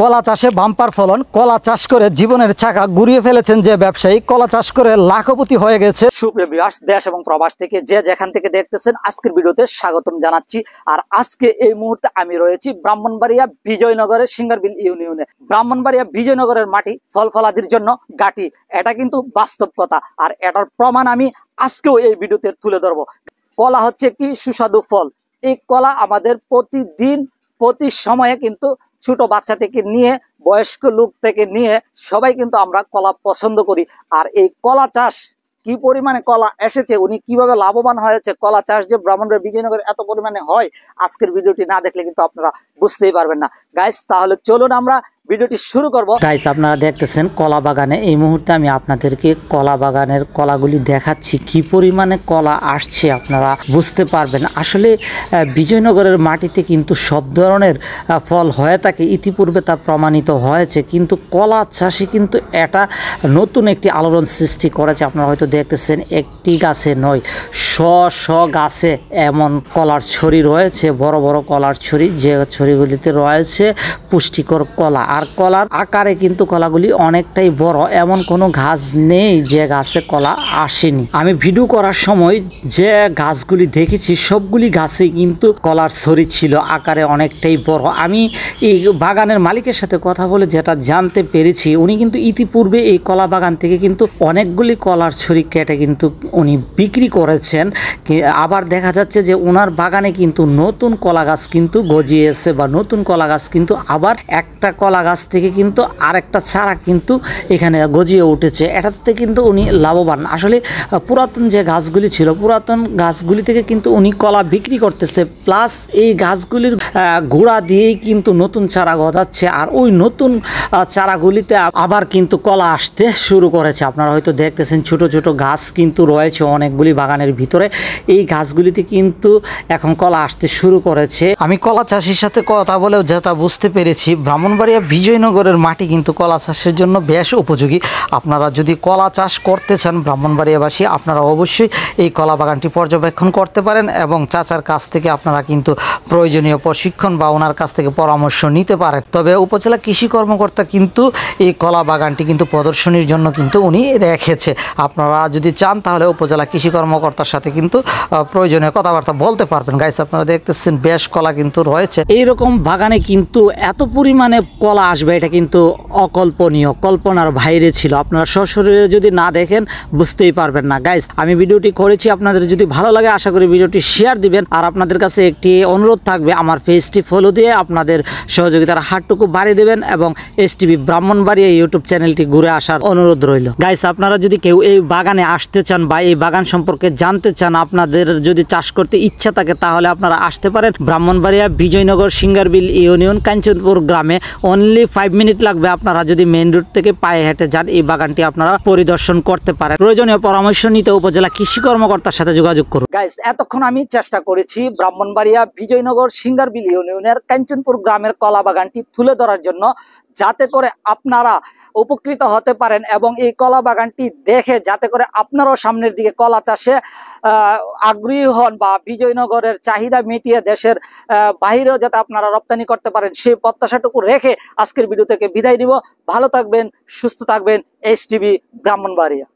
কলা চাষে বাম্পার ফলন। কলা চাষ করে জীবনের চাকা ঘুরিয়ে ফেলেছেন যে ব্যবসায়ী, কলা চাষ করে লাখপতি হয়ে গেছে। সুপ্রিয় ভিউয়ার্স, দেশ এবং প্রবাস থেকে যে যেখান থেকে দেখতেছেন আজকের ভিডিওতে স্বাগতম জানাচ্ছি। আর আজকে এই মুহূর্তে আমি রয়েছি ব্রাহ্মণবাড়িয়া বিজয়নগরের সিঙ্গারবিল ইউনিয়নে। ব্রাহ্মণবাড়িয়া বিজয়নগরের মাটি ফল ফলাদির জন্য গাটি, এটা কিন্তু বাস্তব কথা। আর এটার প্রমাণ আমি আজকেও এই ভিডিওতে তুলে ধরবো। কলা হচ্ছে একটি সুস্বাদু ফল। এই কলা আমাদের প্রতিদিন প্রতি সময়ে কিন্তু ছোট বাচ্চা থেকে নিয়ে বয়স্ক লোক থেকে নিয়ে সবাই কিন্তু আমরা কলা পছন্দ করি। আর এই কলা চাষ কি পরিমাণে কলা এসেছে, উনি কিভাবে লাভবান হয়েছে, কলা চাষ যে ব্রাহ্মণবাড়িয়া বিজয়নগরে এত পরিমাণে হয়, আজকের ভিডিওটি না দেখলে কিন্তু আপনারা বুঝতেই পারবেন না। গাইস, তাহলে চলুন আমরা ভিডিওটি শুরু করব। গাইস, আপনারা দেখতেছেন কলা বাগানে। এই মুহূর্তে আমি আপনাদেরকে কলা বাগানের কলাগুলি দেখাচ্ছি। কি পরিমাণে কলা আসছে আপনারা বুঝতে পারবেন। আসলে বিজয়নগরের মাটিতে কিন্তু সব ধরনের ফল হয়ে থাকে, ইতিপূর্বে তা প্রমাণিত হয়েছে। কিন্তু কলা চাষে কিন্তু এটা নতুন একটি আলোড়ন সৃষ্টি করেছে। আপনারা হয়তো দেখতেছেন একটি গাছে নয়, শ গাছে এমন কলার ছড়ি রয়েছে, বড় বড় কলার ছড়ি, যে ছড়িগুলিতে রয়েছে পুষ্টিকর কলা। আর কলার আকারে কিন্তু কলাগুলি অনেকটাই বড়, এমন কোনো গাছ নেই যে গাছে কলা আসেনি। আমি ভিডিও করার সময় যে গাছগুলি দেখেছি সবগুলি গাছে কিন্তু কলার ছড়ি ছিল, আকারে অনেকটাই বড়। আমি এই বাগানের মালিকের সাথে কথা বলে যেটা জানতে পেরেছি, উনি কিন্তু ইতিপূর্বে এই কলা বাগান থেকে কিন্তু অনেকগুলি কলার ছড়ি কেটে কিন্তু উনি বিক্রি করেছেন। আবার দেখা যাচ্ছে যে ওনার বাগানে কিন্তু নতুন কলা গাছ কিন্তু গজিয়েছে, বা নতুন কলা গাছ কিন্তু আবার একটা কলা গাছ থেকে কিন্তু আরেকটা চারা কিন্তু এখানে গজিয়ে উঠেছে। এটাতে কিন্তু উনি লাভবান। আসলে পুরাতন যে গাছগুলি ছিল, পুরাতন গাছগুলি থেকে কিন্তু উনি কলা বিক্রি করতেছে, প্লাস এই গাছগুলির গোড়া দিয়েই কিন্তু নতুন চারা গজাচ্ছে। আর ওই নতুন চারাগুলিতে আবার কিন্তু কলা আসতে শুরু করেছে। আপনারা হয়তো দেখতেছেন ছোট ছোট গাছ কিন্তু রয়েছে অনেকগুলি বাগানের ভিতরে। এই গাছগুলিতে কিন্তু এখন কলা আসতে শুরু করেছে। আমি কলা চাষির সাথে কথা বলেও যেটা বুঝতে পেরেছি, ব্রাহ্মণবাড়িয়া বিজয়নগরের মাটি কিন্তু কলা চাষের জন্য বেশ উপযোগী। আপনারা যদি কলা চাষ করতে চান ব্রাহ্মণবাড়িয়াবাসী, আপনারা অবশ্যই এই কলা বাগানটি পর্যবেক্ষণ করতে পারেন এবং চাচার কাছ থেকে আপনারা কিন্তু প্রয়োজনীয় প্রশিক্ষণ বা ওনার কাছ থেকে পরামর্শ নিতে পারেন। তবে উপজেলা কৃষি কর্মকর্তা কিন্তু এই কলা বাগানটি কিন্তু প্রদর্শনীর জন্য কিন্তু উনি রেখেছে। আপনারা যদি চান তাহলে উপজেলা কৃষি কর্মকর্তার সাথে কিন্তু প্রয়োজনীয় কথাবার্তা বলতে পারবেন। গাইস, আপনারা দেখতেছেন বেশ কলা কিন্তু রয়েছে। এইরকম বাগানে কিন্তু এত পরিমাণে কলা আসবে এটা কিন্তু অকল্পনীয়, কল্পনার বাইরে ছিল। আপনারা সশরীরে যদি না দেখেন বুঝতেই পারবেন না। গাইস, আমি ভিডিওটি করেছি, আপনাদের যদি ভালো লাগে আশা করি ভিডিওটি শেয়ার দিবেন। আর আপনাদের কাছে একটি অনুরোধ থাকবে, আমার পেজটি ফলো দিয়ে আপনাদের সহযোগিতার হাতটুকু বাড়িয়ে দেবেন এবং এসটিভি ব্রাহ্মণবাড়িয়া ইউটিউব চ্যানেলটি ঘুরে আসার অনুরোধ রইল। গাইস, আপনারা যদি কেউ এই বাগানে আসতে চান বা এই বাগান সম্পর্কে জানতে চান, আপনাদের যদি চাষ করতে ইচ্ছা থাকে, তাহলে আপনারা আসতে পারেন ব্রাহ্মণবাড়িয়া বিজয়নগর সিঙ্গারবিল ইউনিয়ন কাঞ্চনপুর গ্রামে। অনলি 5 মিনিট লাগবে। আপনারা যদি মেইন রোড থেকে পায়ে হেঁটে যান, এই বাগানটি আপনারা পরিদর্শন করতে পারেন। প্রয়োজনীয় পরামর্শ নিতে উপজেলা কৃষি কর্মকর্তার সাথে যোগাযোগ করুন। গাইস, এতক্ষণ আমি চেষ্টা করেছি ব্রাহ্মণবাড়িয়া বিজয়নগর সিঙ্গারবিল ইউনিয়নের কাঞ্চনপুর গ্রামের কলা বাগানটি তুলে ধরার জন্য, যাতে করে আপনারা উপকৃত হতে পারেন এবং এই কলা বাগানটি দেখে যাতে করে আপনারাও সামনের দিকে কলা চাষে আগ্রহী হন বা বিজয়নগরের চাহিদা মিটিয়ে দেশের বাহিরেও যাতে আপনারা রপ্তানি করতে পারেন, সেই প্রত্যাশাটুকু রেখে আজকের ভিডিও থেকে বিদায় নিব। ভালো থাকবেন, সুস্থ থাকবেন। এসটিভি ব্রাহ্মণবাড়িয়া।